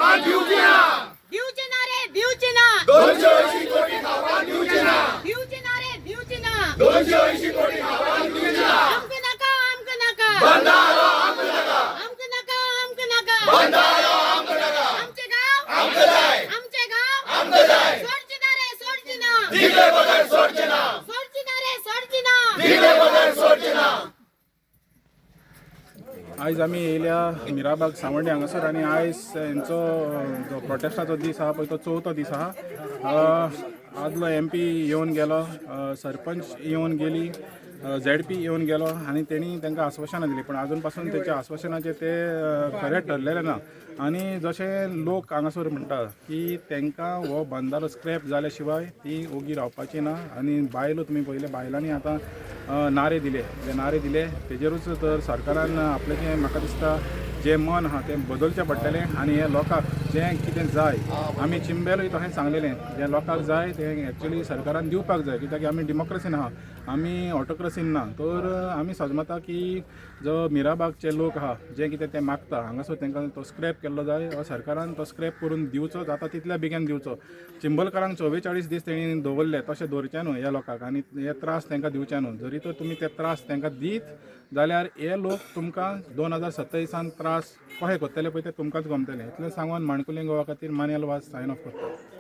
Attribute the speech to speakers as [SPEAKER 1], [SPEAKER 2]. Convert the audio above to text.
[SPEAKER 1] खावपाक दिवची ना
[SPEAKER 2] दिवचे ना रे दिवचे ना
[SPEAKER 1] 280 कोटी खावपाक दिवची ना
[SPEAKER 2] दिवचे ना रे दिवचे ना
[SPEAKER 1] 280 कोटी खावपाक दिवची ना
[SPEAKER 2] आमक नका आमक नका
[SPEAKER 1] बंदारो आमक नका
[SPEAKER 2] आमक नका आमक नका
[SPEAKER 1] बंदारो आमक नका
[SPEAKER 2] आमचे गाव
[SPEAKER 1] आमक जाय
[SPEAKER 2] आमचे गाव
[SPEAKER 1] आमक जाय
[SPEAKER 2] सोडचे ना रे सोडचे ना
[SPEAKER 1] दिले बगर सोडचे ना
[SPEAKER 2] सोडचे ना रे सोडचे ना
[SPEAKER 1] दिले बगर सोडचे ना
[SPEAKER 3] आयज आमी येयल्या मिराबाग सावंडी हांगासर आनी आयज हेंचो जो प्रोटेस्टाचो दीस आहा पळय तो चवथो दीस आहा. आदलो MP येवन गेलो, सरपंच येवन गेली, ZP येवन गेलो आनी तेणी तांकां आश्वासनां दिली, पण आजून पासून तेच्या आश्वासनाचे ते खरें ठरलेले ना. आनी जशे लोक हांगासर म्हणटा की तांकां हो बंधारो स्क्रॅप जाल्या शिवाय ती ओगी रावपाची ना. आनी बायलो तुमी पळयले, बायलांनी आतां नारे दिले, जे नारे दिले तेजेरूच तर सरकारान आपलें जें म्हाका दिसता जें मन आहा तें बदलचें पडटलें. आनी हे लोकांक जें कितें जाय, आमी चिंबेरूय तशें सांगलेलें, जें लोकांक जाय तें एक्चुअली सरकारान दिवपाक जाय, कित्याक आमी डेमोक्रेसीन आहा, आमी ऑटोक्रेसीन ना. तर आमी समजता की जो मिराबागचे लोक आहा जे कितें ते मागता हांगासर तांकां तो स्क्रॅप केल्लो जाय, सरकारान तो स्क्रॅप करून दिवचो, जाता तितल्या बेगीन दिवचो. चिंबलकारांक 44 दीस तेणी दवरले, तशें दवरचें न्हू ह्या लोकांक, आनी हे त्रास तांकां दिवचे न्हू. जरी तर तुमी ते त्रास तांकां दीत जाल्यार हे लोक तुमकां 2027 त्रास कशें करतले पळय ते तुमकांच गमतले. इतलें सांगून माणकुलें गोवा खातीर मानेल वाज सायन ऑफ करता.